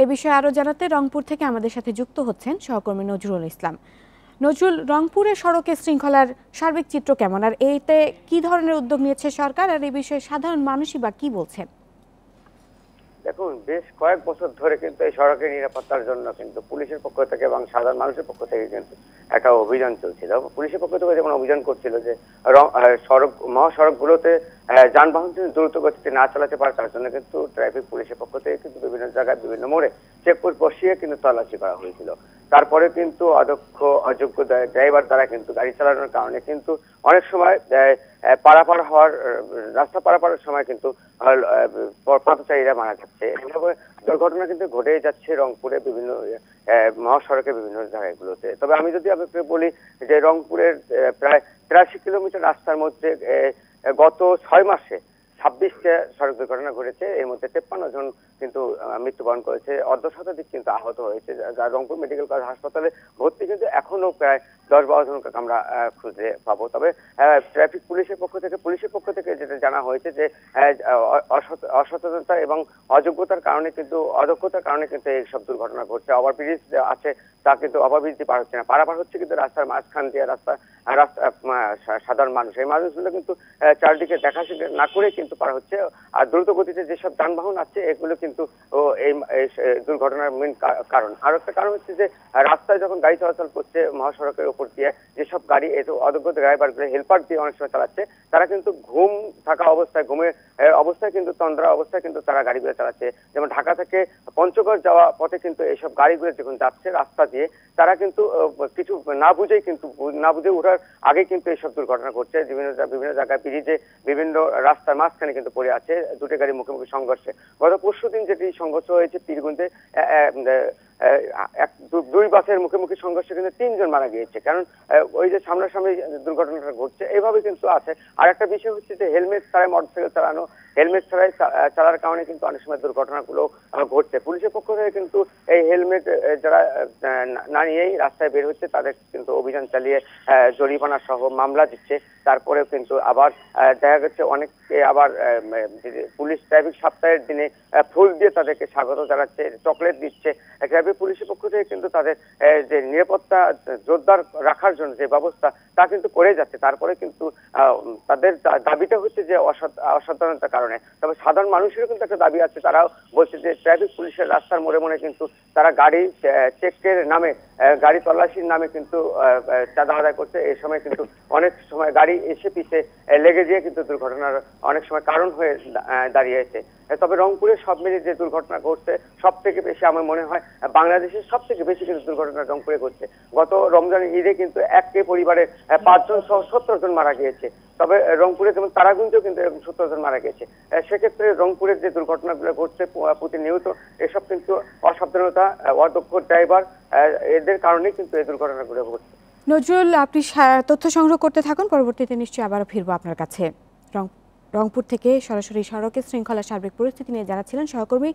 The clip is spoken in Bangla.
এ বিষয়ে আরো জানাতে রংপুর থেকে আমাদের সাথে যুক্ত হচ্ছেন সহকর্মী নজরুল ইসলাম। নজরুল, রংপুরের সড়কে শৃঙ্খলার সার্বিক চিত্র কেমন, আর এইতে কি ধরনের উদ্যোগ নিয়েছে সরকার, আর এই বিষয়ে সাধারণ মানুষই বা কি বলছেন? দেখুন, বেশ কয়েক বছর ধরে কিন্তু এই সড়কের নিরাপত্তার জন্য কিন্তু পুলিশের পক্ষ থেকে এবং সাধারণ মানুষের পক্ষ থেকে কিন্তু একটা অভিযান চলছিল। পুলিশের পক্ষ থেকে যেমন অভিযান করছিল যে মহাসড়কগুলোতে যানবাহন দ্রুত গতিতে না চালাতে পারে, তার জন্য কিন্তু ট্রাফিক পুলিশের পক্ষ থেকে কিন্তু বিভিন্ন জায়গায় বিভিন্ন মোড়ে চেকপোস্ট বসিয়ে কিন্তু তল্লাশি করা হয়েছিল। তারপরে কিন্তু অযোগ্য ড্রাইভার দ্বারা কিন্তু গাড়ি চালানোর কারণে কিন্তু অনেক সময় রাস্তা পারাপারের সময় কিন্তু পথচারীরা মারা যাচ্ছে। এভাবে দুর্ঘটনা কিন্তু ঘটেই যাচ্ছে রংপুরে বিভিন্ন মহাসড়কের বিভিন্ন জায়গাগুলোতে। তবে আমি যদি আপনাকে বলি যে রংপুরের প্রায় ৮৩ কিলোমিটার রাস্তার মধ্যে গত ৬ মাসে ২৬টা সড়ক দুর্ঘটনা ঘটেছে। এর মধ্যে ৫৩ জন কিন্তু মৃত্যুবরণ করেছে, অর্ধশতাধিক কিন্তু আহত হয়েছে, যা রংপুর মেডিকেল কলেজ হাসপাতালে ভর্তি কিন্তু এখনো প্রায় ১০-১২ জনকে আমরা খুঁজে পাবো। তবে ট্রাফিক পুলিশের পক্ষ থেকে যেটা জানা হয়েছে যে অসচেতনতা এবং অযোগ্যতার কারণে কিন্তু অদক্ষতার কারণে কিন্তু এইসব দুর্ঘটনা ঘটছে। ওভারব্রিজ আছে, তা কিন্তু ওভারব্রিজটি পার হচ্ছে না, পারাপার হচ্ছে কিন্তু রাস্তার মাঝখান দিয়ে সাধারণ মানুষ। এই মানুষগুলো কিন্তু চারদিকে দেখাশোনা না করে কিন্তু পার হচ্ছে। আর দ্রুত গতিতে যেসব যানবাহন আছে এগুলো কিন্তু এই দুর্ঘটনার মেন কারণ। আর একটা কারণ হচ্ছে যে রাস্তায় যখন গাড়ি চলাচল করছে মহাসড়কের উপর দিয়ে, যেসব গাড়ি অযোগ্য ড্রাইভারগুলো হেলপার দিয়ে অনেক সময় চালাচ্ছে, তারা কিন্তু ঘুমের অবস্থায় কিন্তু তন্দ্রা অবস্থায় কিন্তু তারা গাড়িগুলো চালাচ্ছে। যেমন ঢাকা থেকে পঞ্চগড় যাওয়া পথে কিন্তু এইসব গাড়িগুলো যখন যাচ্ছে রাস্তা দিয়ে, তারা কিন্তু কিছু না বুঝে ওঠার আগে কিন্তু এইসব দুর্ঘটনা ঘটছে। বিভিন্ন জায়গায় ব্রিজে বিভিন্ন রাস্তার মাঝখানে কিন্তু পড়ে আছে দুটো গাড়ি মুখোমুখি সংঘর্ষে। গত পরশুদিন যেটি সংঘর্ষ হয়েছে পীরগঞ্জে, দুই বাসের মুখোমুখি সংঘর্ষে কিন্তু ৩ জন মারা গিয়েছে। কারণ ওই যে সামনাসামনি দুর্ঘটনাটা ঘটছে এইভাবে কিন্তু আছে। আর একটা বিষয় হচ্ছে যে হেলমেট ছাড়াই মোটরসাইকেল চালানো, হেলমেট ছাড়াই চালার কারণে কিন্তু অনেক সময় দুর্ঘটনাগুলো ঘটছে। পুলিশের পক্ষ থেকে কিন্তু এই হেলমেট যারা না নিয়েই রাস্তায় বের হচ্ছে তাদের কিন্তু অভিযান চালিয়ে জরিমানা সহ মামলা দিচ্ছে। তারপরেও কিন্তু আবার দেখা যাচ্ছে অনেককে আবার পুলিশ ট্রাফিক সপ্তাহের দিনে ফুল দিয়ে তাদেরকে স্বাগত জানাচ্ছে, চকলেট দিচ্ছে। ট্রাফিক পুলিশের পক্ষ থেকে কিন্তু তাদের যে নিরাপত্তা জোরদার রাখার জন্য যে ব্যবস্থা তা কিন্তু করে যাচ্ছে। তারপরে কিন্তু তাদের দাবিটা হচ্ছে যে অসাধারণতার কারণে। তবে সাধারণ মানুষেরও কিন্তু একটা দাবি আছে, তারাও বলছে যে ট্রাফিক পুলিশের রাস্তার মোড়ে কিন্তু তারা গাড়ি চেকের নামে, গাড়ি তল্লাশির নামে কিন্তু চাঁদা আদায় করছে। এই সময় কিন্তু অনেক সময় গাড়ি এসে পিছে লেগে যেয়ে কিন্তু দুর্ঘটনার অনেক সময় কারণ হয়ে দাঁড়িয়েছে। তবে রংপুরে সব মিলিয়ে যে দুর্ঘটনা ঘটছে সব থেকে বেশি আমার মনে হয় বাংলাদেশের সব থেকে বেশি কিন্তু দুর্ঘটনা রংপুরে ঘটছে। গত রমজান ঈদে কিন্তু একটি পরিবারে ৫ জন সহ ৭০ জন মারা গিয়েছে। তবে রংপুরে যেমন তারাগঞ্জেও কিন্তু ৭০ জন মারা গেছে। সেক্ষেত্রে রংপুরের যে দুর্ঘটনাগুলো ঘটছে প্রতিনিয়ত, এসব কিন্তু অসাবধানতা, অদক্ষ ড্রাইভার, এদের কারণে কিন্তু এই দুর্ঘটনাগুলো ঘটছে। নজরুল, আপনি তথ্য সংগ্রহ করতে থাকুন, পরবর্তীতে নিশ্চয়ই আবারও ফিরবো আপনার কাছে। রংপুর থেকে সরাসরি সড়কের শৃঙ্খলা সার্বিক পরিস্থিতি নিয়ে জানাচ্ছিলেন সহকর্মী